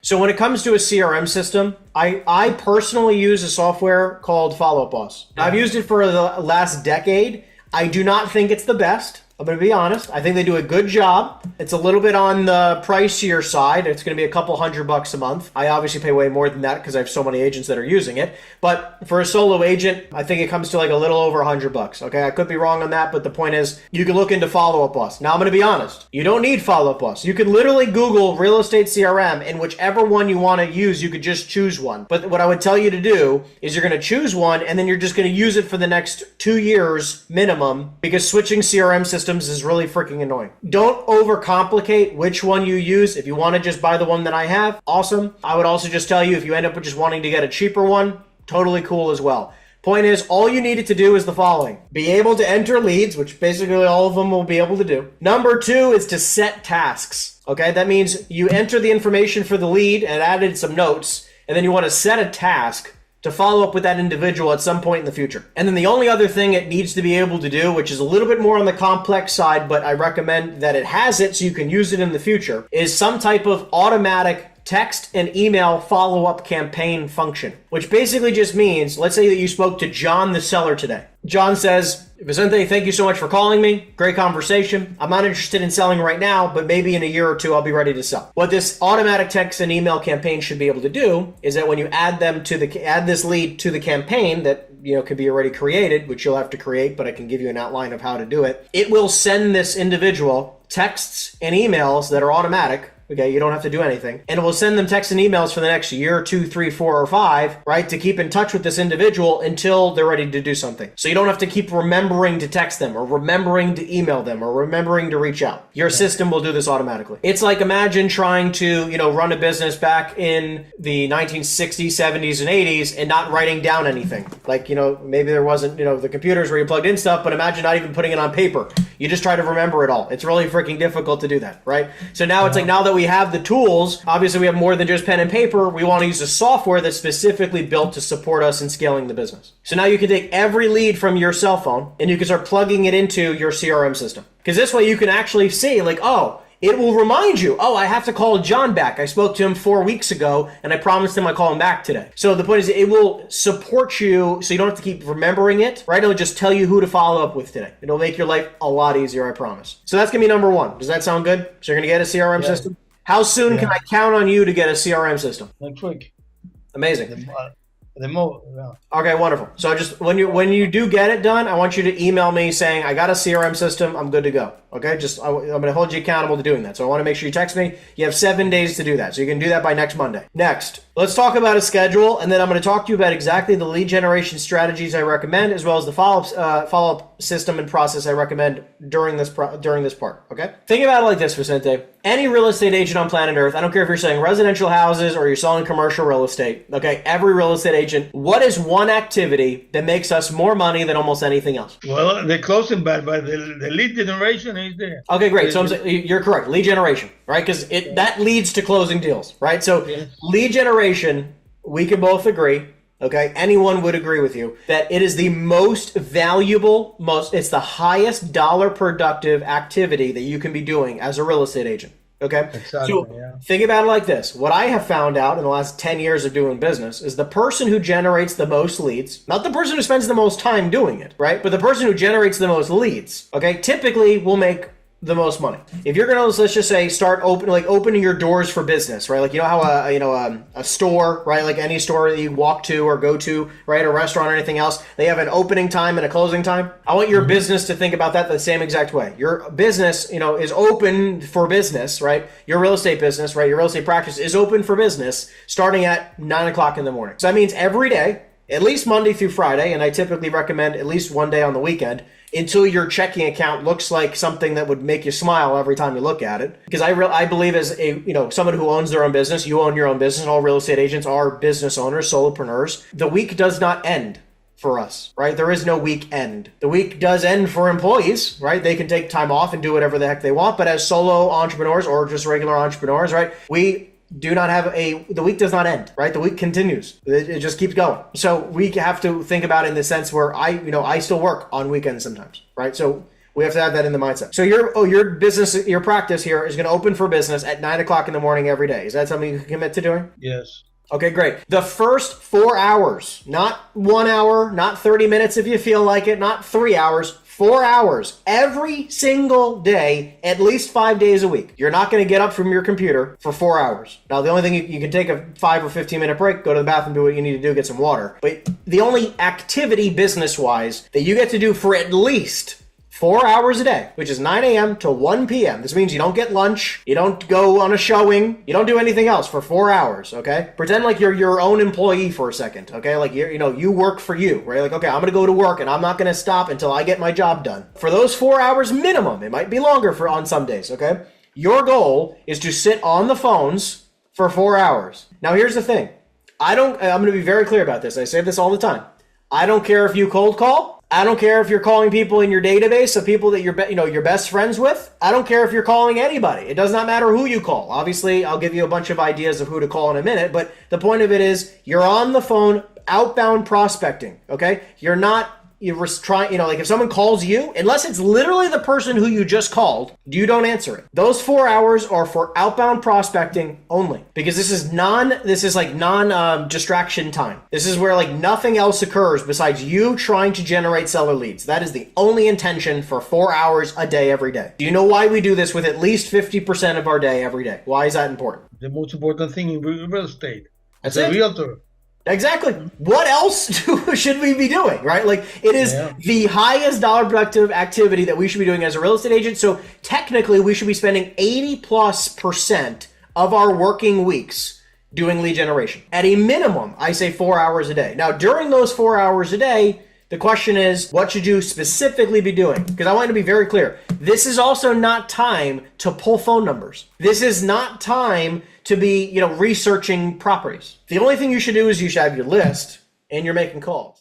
So when it comes to a CRM system, I personally use a software called Follow Up Boss. I've used it for the last decade. I do not think it's the best. I'm going to be honest. I think they do a good job. It's a little bit on the pricier side. It's going to be a couple $100 a month. I obviously pay way more than that because I have so many agents that are using it. But for a solo agent, I think it comes to like a little over $100. Okay, I could be wrong on that, but the point is you can look into Follow Up Boss. Now I'm going to be honest. You don't need Follow Up Boss. You can literally Google real estate CRM, and whichever one you want to use, you could just choose one. But what I would tell you to do is you're going to choose one, and then you're just going to use it for the next 2 years minimum, because switching CRM systems is really freaking annoying. Don't overcomplicate which one you use. If you want to just buy the one that I have, awesome. I would also just tell you, if you end up just wanting to get a cheaper one, totally cool as well. Point is, all you needed to do is the following. Be able to enter leads, which basically all of them will be able to do. Number 2 is to set tasks. Okay, that means you enter the information for the lead and added some notes, and then you want to set a task to follow up with that individual at some point in the future. And then the only other thing it needs to be able to do, which is a little bit more on the complex side, but I recommend that it has it so you can use it in the future, is some type of automatic text and email follow-up campaign function, which basically just means, let's say that you spoke to John the seller today. John says, Vicente, thank you so much for calling me. Great conversation. I'm not interested in selling right now, but maybe in a year or two, I'll be ready to sell. What this automatic text and email campaign should be able to do is that when you add this lead to the campaign that could be already created, which you'll have to create, but I can give you an outline of how to do it. It will send this individual texts and emails that are automatic. Okay, you don't have to do anything. And it will send them texts and emails for the next year, 2, 3, 4, or 5, right, to keep in touch with this individual until they're ready to do something. So you don't have to keep remembering to text them or remembering to email them or remembering to reach out. Your system will do this automatically. It's like, imagine trying to, run a business back in the 1960s, 70s, and 80s and not writing down anything. Like, maybe there wasn't, the computers where you plugged in stuff, but imagine not even putting it on paper. You just try to remember it all. It's really freaking difficult to do that, right? So now it's like, now that we have the tools, obviously we have more than just pen and paper. We want to use a software that's specifically built to support us in scaling the business. So now you can take every lead from your cell phone and you can start plugging it into your CRM system. Because this way you can actually see like, oh, it will remind you, oh, I have to call John back. I spoke to him 4 weeks ago and I promised him I'd call him back today. So the point is it will support you so you don't have to keep remembering it, right? It'll just tell you who to follow up with today. It'll make your life a lot easier, I promise. So that's going to be number 1. Does that sound good? So you're going to get a CRM system? How soon can I count on you to get a CRM system? Next week. Amazing. Okay, wonderful. So just when you do get it done, I want you to email me saying, I got a CRM system, I'm good to go. Okay, I'm going to hold you accountable to doing that. So I want to make sure you text me. You have 7 days to do that. So you can do that by next Monday. Next, let's talk about a schedule, and then I'm going to talk to you about exactly the lead generation strategies I recommend, as well as the follow-up system and process I recommend during this part. Okay, think about it like this, Vicente. Any real estate agent on planet Earth, I don't care if you're selling residential houses or you're selling commercial real estate. Okay, every real estate agent. What is one activity that makes us more money than almost anything else? Well, the closing, but the lead generation is there. Okay, great. So you're correct. Lead generation, right? Because that leads to closing deals, right? So lead generation, we can both agree. Okay, anyone would agree with you that it is the most valuable, it's the highest dollar productive activity that you can be doing as a real estate agent. Okay, so think about it like this. What I have found out in the last 10 years of doing business is the person who generates the most leads, not the person who spends the most time doing it, right? But the person who generates the most leads, okay, typically will make the most money. If you're gonna, let's just say, start opening your doors for business, right? Like how a store, right? Like any store that you walk to or go to, right? A restaurant or anything else, they have an opening time and a closing time. I want your business to think about that the same exact way. Your business, is open for business, right? Your real estate business, right? Your real estate practice is open for business starting at 9 o'clock in the morning. So that means every day, at least Monday through Friday, and I typically recommend at least one day on the weekend, until your checking account looks like something that would make you smile every time you look at it. Because I believe as someone who owns their own business, you own your own business, all real estate agents are business owners, solopreneurs. The week does not end for us, right? There is no weekend. The week does end for employees, right? They can take time off and do whatever the heck they want. But as solo entrepreneurs or just regular entrepreneurs, right? We do not have the week does not end, right? The week continues. It just keeps going. So we have to think about it in the sense where I still work on weekends sometimes, right? So We have to have that in the mindset. So your business, your practice here is going to open for business at 9 o'clock in the morning every day. Is that something you can commit to doing? Yes. Okay, great. The first 4 hours, not 1 hour, not 30 minutes if you feel like it, not 3 hours, 4 hours every single day, at least 5 days a week. You're not going to get up from your computer for 4 hours. Now, the only thing you can take a 5 or 15 minute break, go to the bathroom, do what you need to do, get some water. But the only activity business-wise that you get to do for at least 4 hours a day, which is 9 a.m. to 1 p.m. This means you don't get lunch, you don't go on a showing, you don't do anything else for 4 hours, okay? Pretend like you're your own employee for a second, okay? Like you work for you, right? Like, okay, I'm gonna go to work and I'm not gonna stop until I get my job done. For those 4 hours minimum, it might be longer on some days, okay? Your goal is to sit on the phones for 4 hours. Now here's the thing. I'm gonna be very clear about this. I say this all the time. I don't care if you cold call. I don't care if you're calling people in your database of people that you're best friends with. I don't care if you're calling anybody. It does not matter who you call. Obviously, I'll give you a bunch of ideas of who to call in a minute, but the point of it is you're on the phone outbound prospecting, okay? You're trying, like if someone calls you, unless it's literally the person who you just called, you don't answer it. Those 4 hours are for outbound prospecting only, because this is non distraction time. This is where like nothing else occurs besides you trying to generate seller leads. That is the only intention for 4 hours a day, every day. Do you know why we do this with at least 50% of our day every day? Why is that important? The most important thing in real estate. That's As a it. realtor. Exactly. What else should we be doing, right? Like it is the highest dollar productive activity that we should be doing as a real estate agent. So technically we should be spending 80+% of our working weeks doing lead generation. At a minimum, I say 4 hours a day. Now, during those 4 hours a day, the question is, what should you specifically be doing? Because I want to be very clear. This is also not time to pull phone numbers. This is not time to be, researching properties. The only thing you should do is you should have your list and you're making calls.